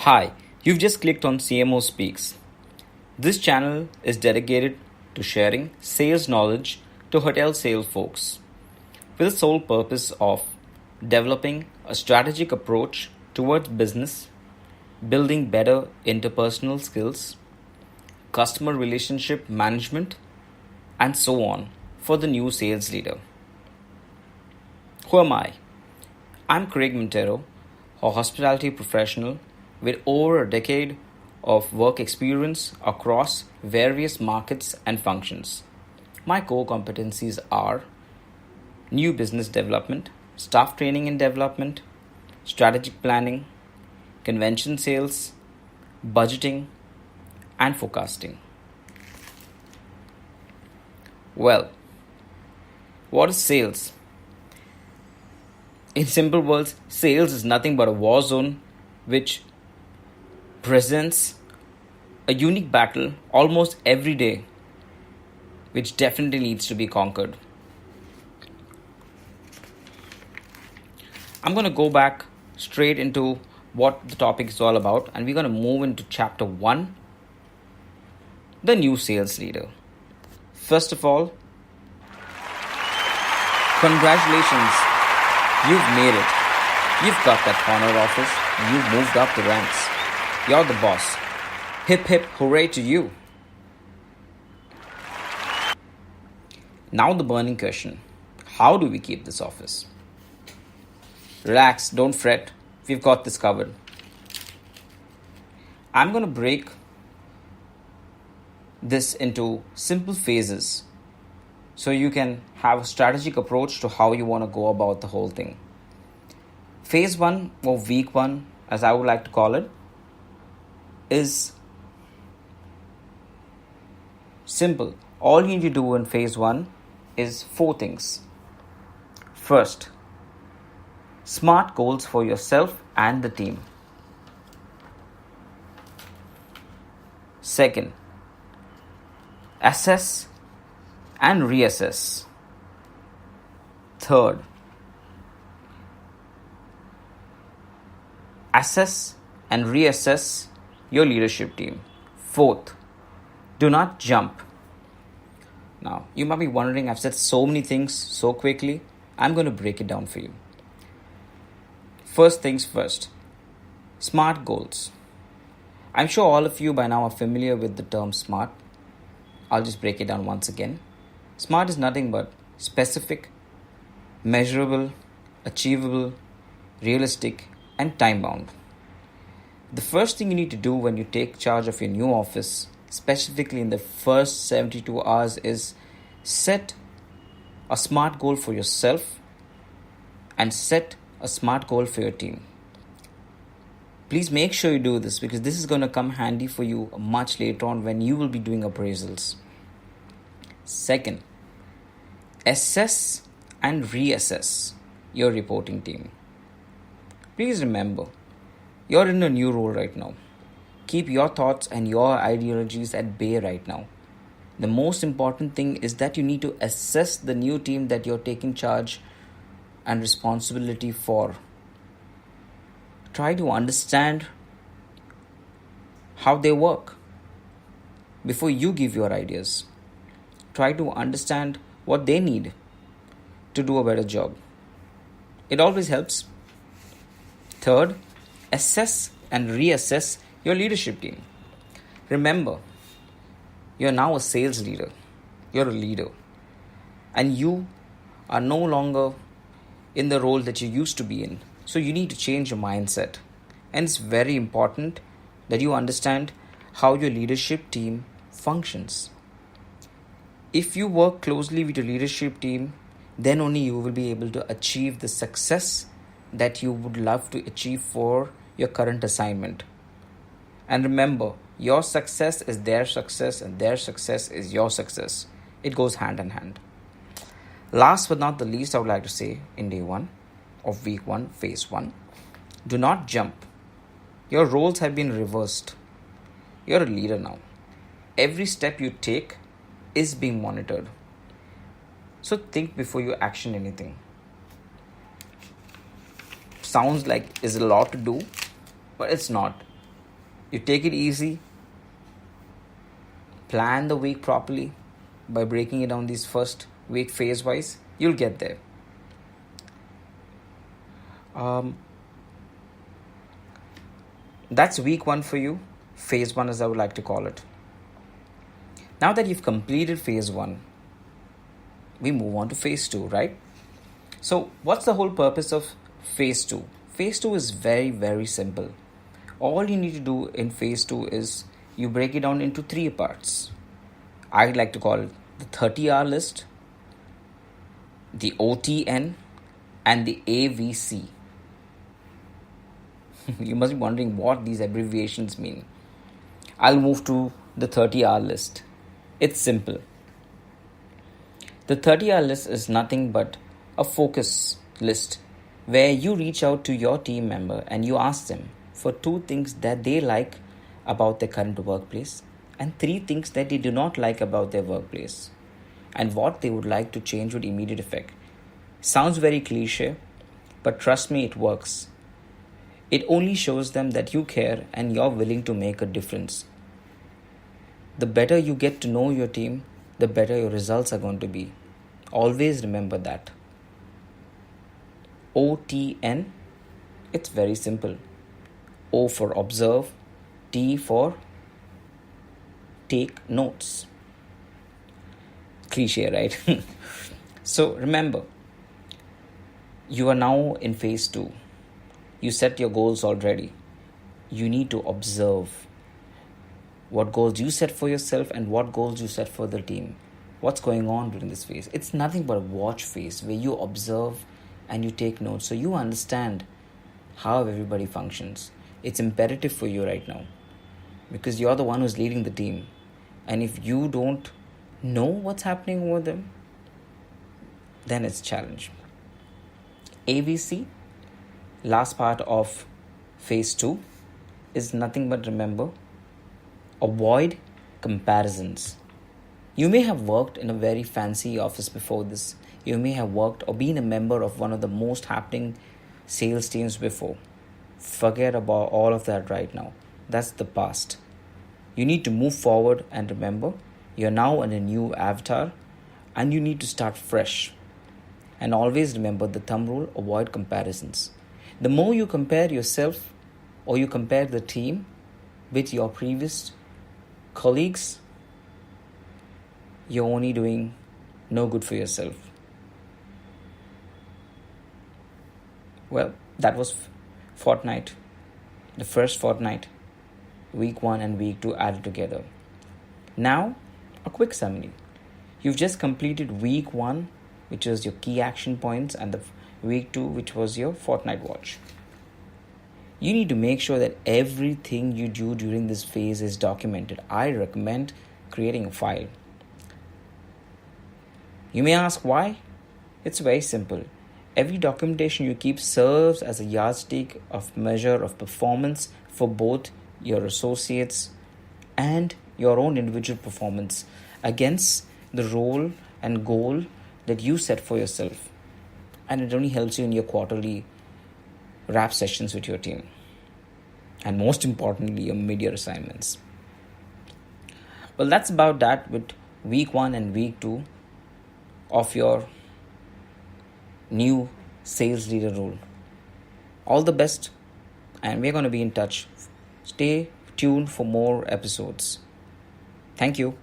Hi, you've just clicked on CMO Speaks. This channel is dedicated to sharing sales knowledge to hotel sales folks with the sole purpose of developing a strategic approach towards business, building better interpersonal skills, customer relationship management, and so on for the new sales leader. Who am I? I'm Craig Montero, a hospitality professional with over a decade of work experience across various markets and functions. My core competencies are new business development, staff training and development, strategic planning, convention sales, budgeting, and forecasting. Well, what is sales? In simple words, sales is nothing but a war zone which presents a unique battle almost every day, which definitely needs to be conquered. I'm going to go back straight into what the topic is all about, and we're going to move into chapter 1, the new sales leader. First of all, congratulations, you've made it. You've got that corner office, you've moved up the ranks. You're the boss. Hip hip hooray to you. Now the burning question. How do we keep this office? Relax, don't fret. We've got this covered. I'm going to break this into simple phases so you can have a strategic approach to how you want to go about the whole thing. Phase 1 or week 1, as I would like to call it, is simple. All you need to do in phase 1 is 4 things. First, smart goals for yourself and the team. Second, assess and reassess. Third, assess and reassess your leadership team. Fourth, do not jump. Now, you might be wondering, I've said so many things so quickly. I'm going to break it down for you. First things first, smart goals. I'm sure all of you by now are familiar with the term SMART. I'll just break it down once again. SMART is nothing but specific, measurable, achievable, realistic, and time-bound. The first thing you need to do when you take charge of your new office, specifically in the first 72 hours, is set a SMART goal for yourself and set a SMART goal for your team. Please make sure you do this because this is going to come handy for you much later on when you will be doing appraisals. Second, assess and reassess your reporting team. Please remember, you're in a new role right now. Keep your thoughts and your ideologies at bay right now. The most important thing is that you need to assess the new team that you're taking charge and responsibility for. Try to understand how they work before you give your ideas. Try to understand what they need to do a better job. It always helps. Third, assess and reassess your leadership team. Remember, you're now a sales leader. You're a leader. And you are no longer in the role that you used to be in. So you need to change your mindset. And it's very important that you understand how your leadership team functions. If you work closely with your leadership team, then only you will be able to achieve the success that you would love to achieve for your current assignment. And remember, your success is their success and their success is your success. It goes hand in hand. Last but not the least, I would like to say in day 1 of week 1, phase 1, do not jump. Your roles have been reversed. You're a leader now. Every step you take is being monitored. So think before you action anything. Sounds like it's a lot to do, but it's not. You take it easy, plan the week properly by breaking it down these first week phase wise, you'll get there. That's week 1 for you, phase 1 as I would like to call it. Now that you've completed phase 1, we move on to phase 2, right? So what's the whole purpose of phase 2? Phase 2 is very, very simple. All you need to do in phase 2 is you break it down into 3 parts. I'd like to call it the 30-hour list, the OTN, and the AVC. You must be wondering what these abbreviations mean. I'll move to the 30-hour list. It's simple. The 30-hour list is nothing but a focus list where you reach out to your team member and you ask them for 2 things that they like about their current workplace and 3 things that they do not like about their workplace and what they would like to change with immediate effect. Sounds very cliche, but trust me, it works. It only shows them that you care and you're willing to make a difference. The better you get to know your team, the better your results are going to be. Always remember that. OTN, it's very simple. O for observe, T for take notes. Cliche, right? So remember, you are now in phase 2. You set your goals already. You need to observe what goals you set for yourself and what goals you set for the team. What's going on during this phase? It's nothing but a watch phase where you observe and you take notes so you understand how everybody functions. It's imperative for you right now because you're the one who's leading the team. And if you don't know what's happening over them, then it's a challenge. AVC, last part of phase 2, is nothing but remember, avoid comparisons. You may have worked in a very fancy office before this. You may have worked or been a member of one of the most happening sales teams before. Forget about all of that right now. That's the past. You need to move forward and remember, you're now in a new avatar and you need to start fresh. And always remember the thumb rule, avoid comparisons. The more you compare yourself or you compare the team with your previous colleagues, you're only doing no good for yourself. Well, that was fortnight. The first fortnight, week 1 and week 2 added together. Now, a quick summary. You've just completed week 1, which is your key action points, and the week 2, which was your fortnight watch. You need to make sure that everything you do during this phase is documented. I recommend creating a file. You may ask why? It's very simple. Every documentation you keep serves as a yardstick of measure of performance for both your associates and your own individual performance against the role and goal that you set for yourself. And it only helps you in your quarterly wrap sessions with your team. And most importantly, your mid-year assignments. Well, that's about that with week 1 and week 2 of your new sales leader role. All the best, and we're going to be in touch. Stay tuned for more episodes. Thank you.